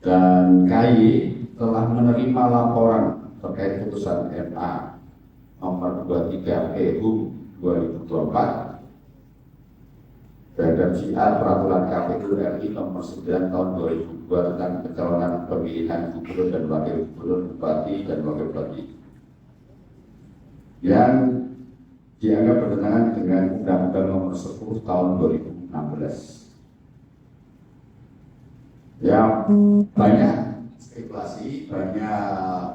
dan KAI telah menerima laporan terkait putusan MA nomor 23 PU 2024 terhadap JR Peraturan KPU RI nomor 9 tahun 2002 tentang pencalonan pemilihan gubernur dan wakil gubernur, bupati dan wakil bupati yang dianggap bertentangan dengan Undang-Undang nomor 10 tahun 2016. Ya, banyak spekulasi, banyak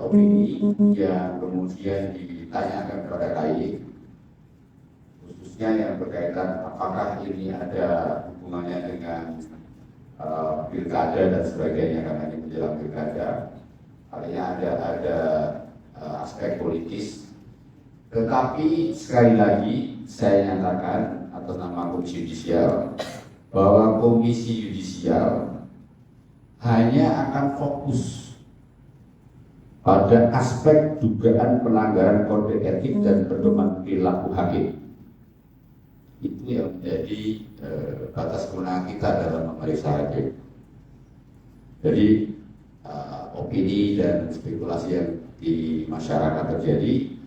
opini yang kemudian ditanyakan kepada KAI, khususnya yang berkaitan apakah ini ada hubungannya dengan pilkada dan sebagainya, karena ini menjelang pilkada. Artinya ada aspek politis. Tetapi sekali lagi saya nyatakan atas nama Komisi Yudisial bahwa Komisi Yudisial hanya akan fokus pada aspek dugaan pelanggaran kode etik dan pedoman perilaku hakim. Itu yang menjadi batas kewenangan kita dalam memeriksa hakim. Jadi opini dan spekulasi yang di masyarakat terjadi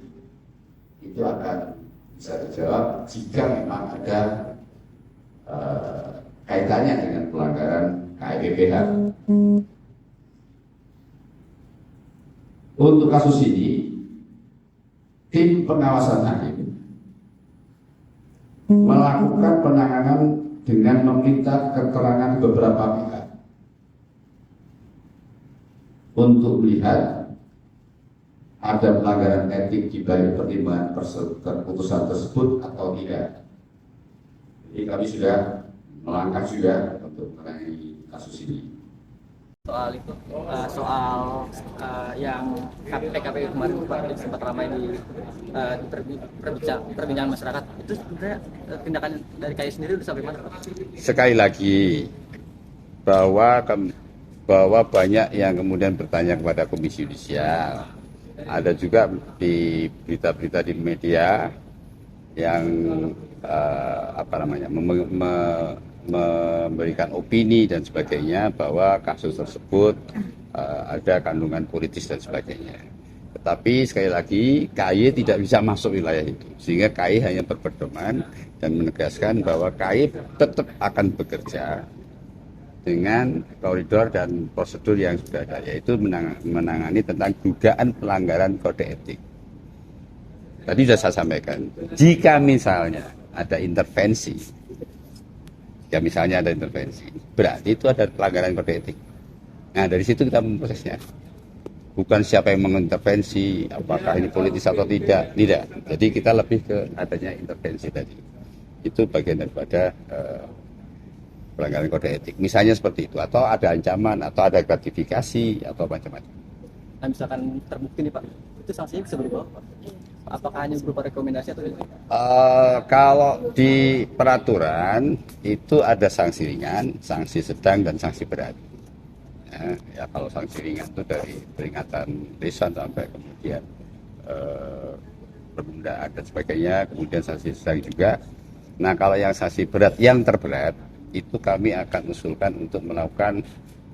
itu akan bisa terjawab jika memang ada kaitannya dengan pelanggaran KIPPH. Untuk kasus ini, tim pengawasan hakim melakukan penanganan dengan meminta keterangan beberapa pihak untuk melihat ada pelanggaran etik di balik pertimbangan keputusan tersebut atau tidak. Jadi kami sudah melangkah juga untuk menangani kasus ini. Soal itu, yang PKPU kemarin sempat ramai di perbincangan masyarakat, itu sebenarnya tindakan dari KAI sendiri sudah sampai mana? Sekali lagi bahwa banyak yang kemudian bertanya kepada Komisi Yudisial. Ada juga di berita-berita di media yang memberikan opini dan sebagainya bahwa kasus tersebut ada kandungan politis dan sebagainya. Tetapi sekali lagi KAI tidak bisa masuk wilayah itu, sehingga KAI hanya berpedoman dan menegaskan bahwa KAI tetap akan bekerja dengan koridor dan prosedur yang sudah ada, yaitu menangani tentang dugaan pelanggaran kode etik. Tadi sudah saya sampaikan, jika misalnya ada intervensi, berarti itu ada pelanggaran kode etik. Nah, dari situ kita memprosesnya. Bukan siapa yang mengintervensi, apakah ini politis atau tidak. Jadi kita lebih ke adanya intervensi tadi. Itu bagian daripada pelanggaran kode etik. Misalnya seperti itu, atau ada ancaman, atau ada gratifikasi, atau macam-macam. Nah, misalkan terbukti nih Pak, itu sanksinya bisa berubah Pak? Apakah hanya berupa rekomendasi atau tidak? Kalau di peraturan itu ada sanksi ringan, sanksi sedang, dan sanksi berat. Ya kalau sanksi ringan itu dari peringatan lisan sampai kemudian penundaan dan sebagainya, kemudian sanksi sedang juga. Nah kalau yang sanksi berat, yang terberat, itu kami akan usulkan untuk melakukan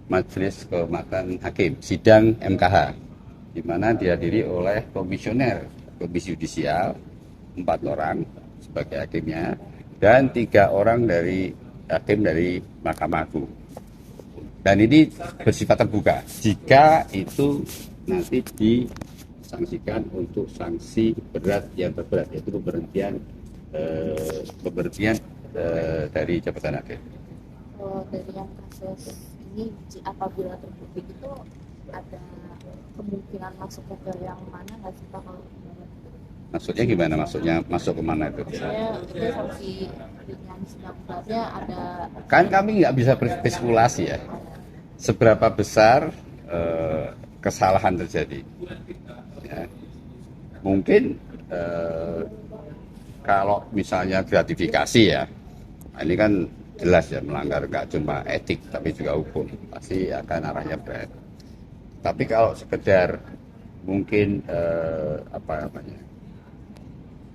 majelis kehormatan hakim, sidang MKH, di mana dihadiri oleh komisioner Komisi Yudisial, 4 orang sebagai hakimnya, dan 3 orang dari hakim dari Mahkamah Agung. Dan ini bersifat terbuka. Jika itu nanti disangsikan untuk sanksi berat yang terberat, yaitu pemberhentian dari jabatan hakim. Dari yang kasus ini, apabila terbukti itu ada kemungkinan masuk ke yang mana nggak sih Pak? Maksudnya gimana? Maksudnya masuk ke mana itu? Saya sanksi ringan sedang beratnya ada. Kan kami nggak bisa berspekulasi ya. Seberapa besar kesalahan terjadi? Ya. Mungkin kalau misalnya gratifikasi ya, ini kan jelas ya melanggar nggak cuma etik tapi juga hukum, pasti akan arahnya berat. Tapi kalau sekedar mungkin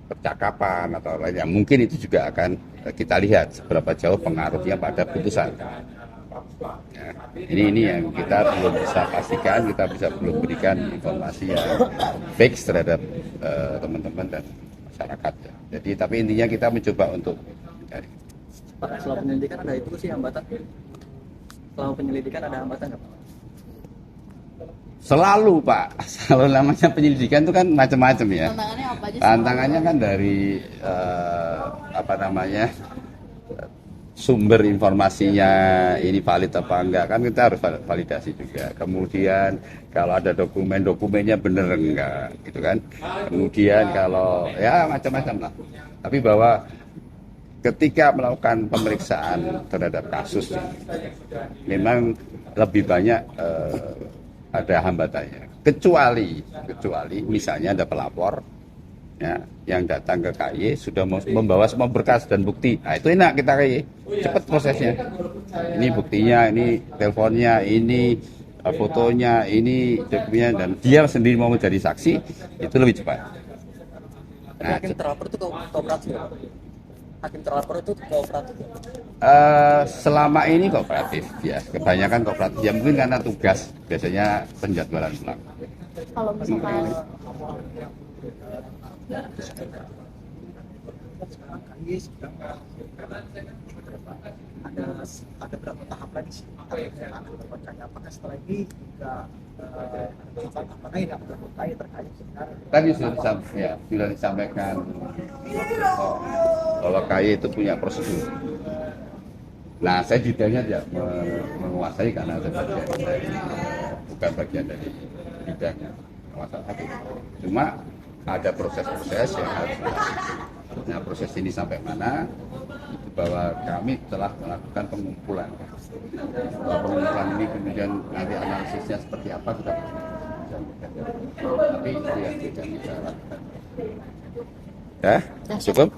percakapan atau lainnya, mungkin itu juga akan kita lihat seberapa jauh pengaruhnya pada putusan. Ya, ini yang kita belum bisa pastikan, kita belum berikan informasi yang fix terhadap teman-teman dan masyarakat. Ya. Jadi tapi intinya kita mencoba untuk mencari. Pak, selama penyelidikan ada itu sih hambatan? Selama penyelidikan ada hambatan nggak Pak? Selalu Pak, selalu namanya penyelidikan itu kan macam-macam ya. Tantangannya apa aja sih? Tantangannya kan dari sumber informasinya ini valid apa enggak, kan kita harus validasi juga. Kemudian kalau ada dokumennya bener enggak gitu kan. Kemudian kalau ya macam-macam lah. Tapi bahwa ketika melakukan pemeriksaan terhadap kasus memang lebih banyak ada hambatannya. Kecuali misalnya ada pelapor ya, yang datang ke KY sudah membawa semua berkas dan bukti. Nah itu enak kita KY, cepat prosesnya. Ini buktinya, ini teleponnya, ini fotonya, ini dokumennya, dan dia sendiri mau menjadi saksi, itu lebih cepat. Tapi hakim terlapor itu kooperatif ya Pak? Hakim terlapor itu kooperatif ya? Selama ini kooperatif ya, kebanyakan kooperatif. Ya mungkin karena tugas, biasanya penjadwalan ulang. Kalau misalkan ada berapa tahap lagi sih? Apakah setelah ini juga apa lain yang terkait Tadi sudah disampaikan bahwa KY itu punya prosedur. Nah, saya detailnya tidak menguasai karena saya bukan bagian dari bidang pengawasan hakim. Cuma ada proses-proses yang harus dilakukan. Nah, proses ini sampai mana? Itu bahwa kami telah melakukan pengumpulan. Bahwa pengumpulan ini kemudian nanti analisisnya seperti apa kita tapi itu yang tidak bisa lakukan. Ya, cukup.